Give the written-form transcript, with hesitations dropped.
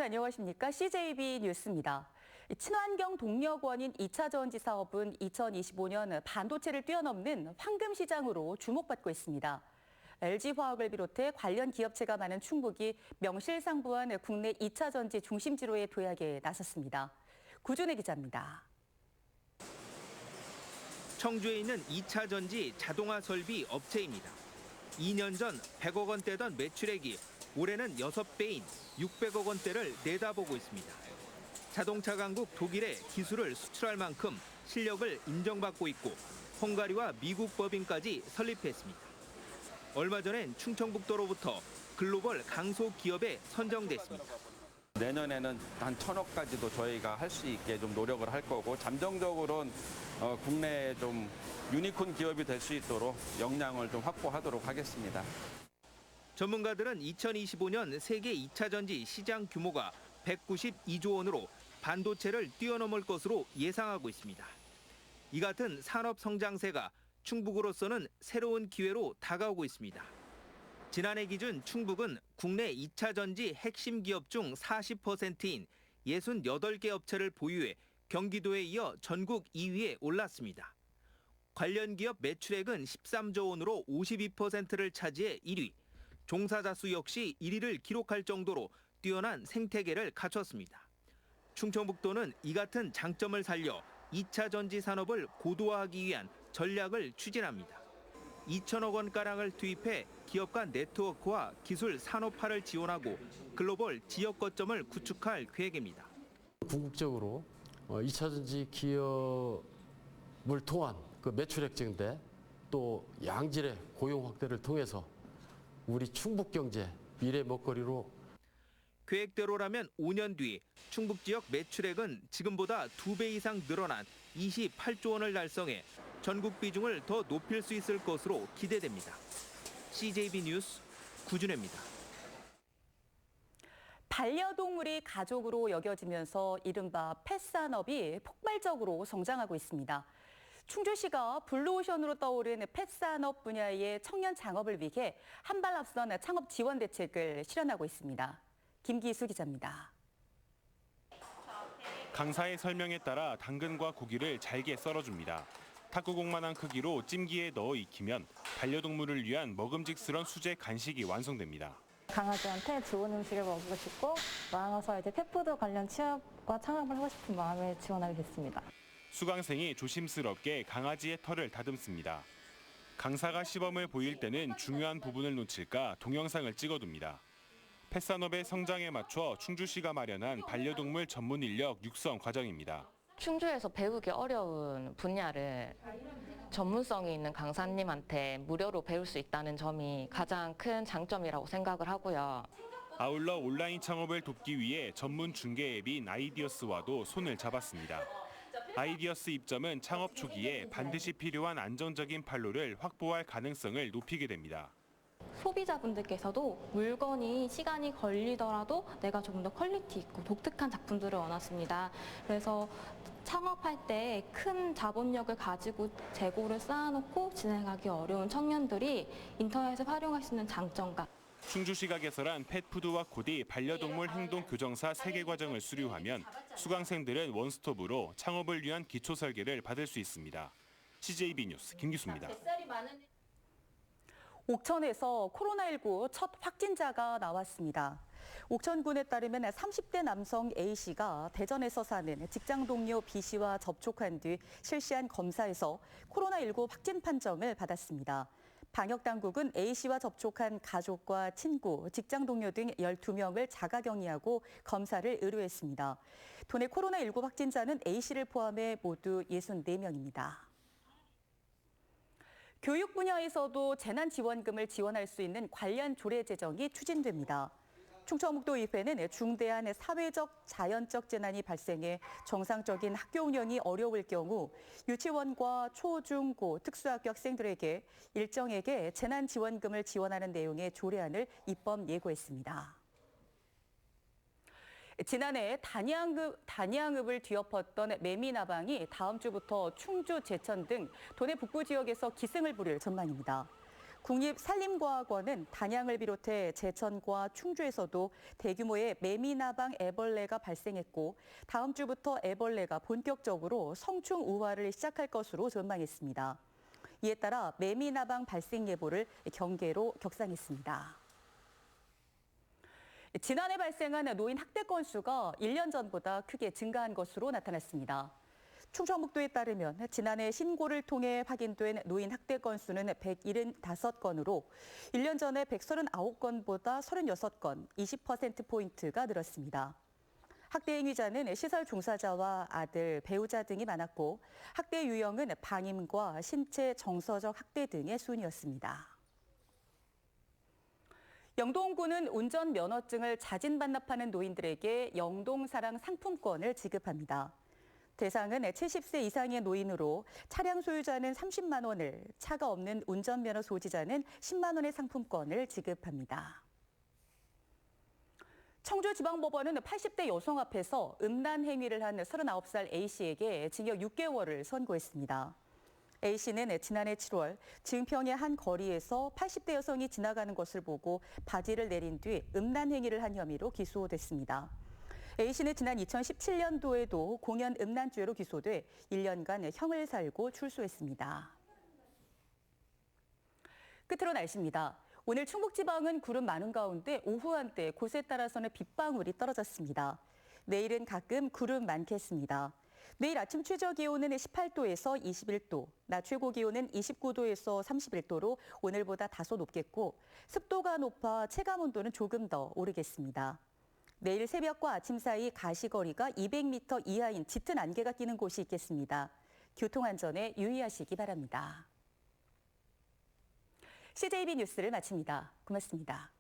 안녕하십니까? CJB 뉴스입니다. 친환경 동력원인 2차 전지 사업은 2025년 반도체를 뛰어넘는 황금 시장으로 주목받고 있습니다. LG화학을 비롯해 관련 기업체가 많은 충북이 명실상부한 국내 2차 전지 중심지로의 도약에 나섰습니다. 구준혜 기자입니다. 청주에 있는 2차 전지 자동화 설비 업체입니다. 2년 전 100억 원대던 매출액이 올해는 6배인 600억 원대를 내다보고 있습니다. 자동차 강국 독일에 기술을 수출할 만큼 실력을 인정받고 있고 헝가리와 미국 법인까지 설립했습니다. 얼마 전엔 충청북도로부터 글로벌 강소 기업에 선정됐습니다. 내년에는 한 1,000억까지도 저희가 할 수 있게 좀 노력을 할 거고 잠정적으로는 국내에 좀 유니콘 기업이 될 수 있도록 역량을 좀 확보하도록 하겠습니다. 전문가들은 2025년 세계 2차 전지 시장 규모가 192조 원으로 반도체를 뛰어넘을 것으로 예상하고 있습니다. 이 같은 산업 성장세가 충북으로서는 새로운 기회로 다가오고 있습니다. 지난해 기준 충북은 국내 2차 전지 핵심 기업 중 40%인 68개 업체를 보유해 경기도에 이어 전국 2위에 올랐습니다. 관련 기업 매출액은 13조 원으로 52%를 차지해 1위, 종사자 수 역시 1위를 기록할 정도로 뛰어난 생태계를 갖췄습니다. 충청북도는 이 같은 장점을 살려 2차 전지 산업을 고도화하기 위한 전략을 추진합니다. 2천억 원가량을 투입해 기업 간 네트워크와 기술 산업화를 지원하고 글로벌 지역 거점을 구축할 계획입니다. 궁극적으로 2차 전지 기업을 통한 그 매출액 증대 또 양질의 고용 확대를 통해서 우리 충북 경제 미래 먹거리로 계획대로라면 5년 뒤 충북 지역 매출액은 지금보다 2배 이상 늘어난 28조 원을 달성해 전국 비중을 더 높일 수 있을 것으로 기대됩니다. CJB 뉴스 구준혜입니다. 반려동물이 가족으로 여겨지면서 이른바 펫산업이 폭발적으로 성장하고 있습니다. 충주시가 블루오션으로 떠오른 펫산업 분야의 청년 창업을 위해 한 발 앞선 창업 지원 대책을 실현하고 있습니다. 김기수 기자입니다. 강사의 설명에 따라 당근과 고기를 잘게 썰어줍니다. 탁구공만한 크기로 찜기에 넣어 익히면 반려동물을 위한 먹음직스런 수제 간식이 완성됩니다. 강아지한테 좋은 음식을 먹이고 싶고 나아가서 이제 펫푸드 관련 취업과 창업을 하고 싶은 마음에 지원하게 됐습니다. 수강생이 조심스럽게 강아지의 털을 다듬습니다. 강사가 시범을 보일 때는 중요한 부분을 놓칠까 동영상을 찍어둡니다. 펫산업의 성장에 맞춰 충주시가 마련한 반려동물 전문 인력 육성 과정입니다. 충주에서 배우기 어려운 분야를 전문성이 있는 강사님한테 무료로 배울 수 있다는 점이 가장 큰 장점이라고 생각을 하고요. 아울러 온라인 창업을 돕기 위해 전문 중개 앱인 아이디어스와도 손을 잡았습니다. 아이디어스 입점은 창업 초기에 반드시 필요한 안정적인 판로를 확보할 가능성을 높이게 됩니다. 소비자분들께서도 물건이 시간이 걸리더라도 내가 조금 더 퀄리티 있고 독특한 작품들을 원하십니다. 그래서 창업할 때 큰 자본력을 가지고 재고를 쌓아놓고 진행하기 어려운 청년들이 인터넷을 활용할 수 있는 장점과 충주시가 개설한 펫푸드와 코디 반려동물 행동 교정사 3개 과정을 수료하면 수강생들은 원스톱으로 창업을 위한 기초 설계를 받을 수 있습니다. CJB 뉴스 김기수입니다. 옥천에서 코로나19 첫 확진자가 나왔습니다. 옥천군에 따르면 30대 남성 A씨가 대전에서 사는 직장 동료 B씨와 접촉한 뒤 실시한 검사에서 코로나19 확진 판정을 받았습니다. 방역당국은 A씨와 접촉한 가족과 친구, 직장 동료 등 12명을 자가격리하고 검사를 의뢰했습니다. 도내 코로나19 확진자는 A씨를 포함해 모두 64명입니다. 교육 분야에서도 재난지원금을 지원할 수 있는 관련 조례 제정이 추진됩니다. 충청북도의회는 중대한 사회적, 자연적 재난이 발생해 정상적인 학교 운영이 어려울 경우 유치원과 초, 중, 고, 특수학교 학생들에게 일정에게 재난지원금을 지원하는 내용의 조례안을 입법 예고했습니다. 지난해 단양읍을 뒤엎었던 매미나방이 다음 주부터 충주, 제천 등 도내 북부 지역에서 기승을 부릴 전망입니다. 국립산림과학원은 단양을 비롯해 제천과 충주에서도 대규모의 매미나방 애벌레가 발생했고 다음 주부터 애벌레가 본격적으로 성충 우화를 시작할 것으로 전망했습니다. 이에 따라 매미나방 발생 예보를 경계로 격상했습니다. 지난해 발생한 노인 학대 건수가 1년 전보다 크게 증가한 것으로 나타났습니다. 충청북도에 따르면 지난해 신고를 통해 확인된 노인 학대 건수는 175건으로 1년 전에 139건보다 36건, 20%포인트가 늘었습니다. 학대 행위자는 시설 종사자와 아들, 배우자 등이 많았고 학대 유형은 방임과 신체 정서적 학대 등의 순이었습니다. 영동구는 운전면허증을 자진 반납하는 노인들에게 영동사랑 상품권을 지급합니다. 대상은 70세 이상의 노인으로 차량 소유자는 30만 원을, 차가 없는 운전면허 소지자는 10만 원의 상품권을 지급합니다. 청주지방법원은 80대 여성 앞에서 음란 행위를 한 39살 A씨에게 징역 6개월을 선고했습니다. A씨는 지난해 7월 증평의 한 거리에서 80대 여성이 지나가는 것을 보고 바지를 내린 뒤 음란 행위를 한 혐의로 기소됐습니다. A씨는 지난 2017년도에도 공연 음란죄로 기소돼 1년간 형을 살고 출소했습니다. 끝으로 날씨입니다. 오늘 충북지방은 구름 많은 가운데 오후 한때 곳에 따라서는 빗방울이 떨어졌습니다. 내일은 가끔 구름 많겠습니다. 내일 아침 최저 기온은 18도에서 21도, 낮 최고 기온은 29도에서 31도로 오늘보다 다소 높겠고 습도가 높아 체감 온도는 조금 더 오르겠습니다. 내일 새벽과 아침 사이 가시거리가 200m 이하인 짙은 안개가 끼는 곳이 있겠습니다. 교통안전에 유의하시기 바랍니다. CJB 뉴스를 마칩니다. 고맙습니다.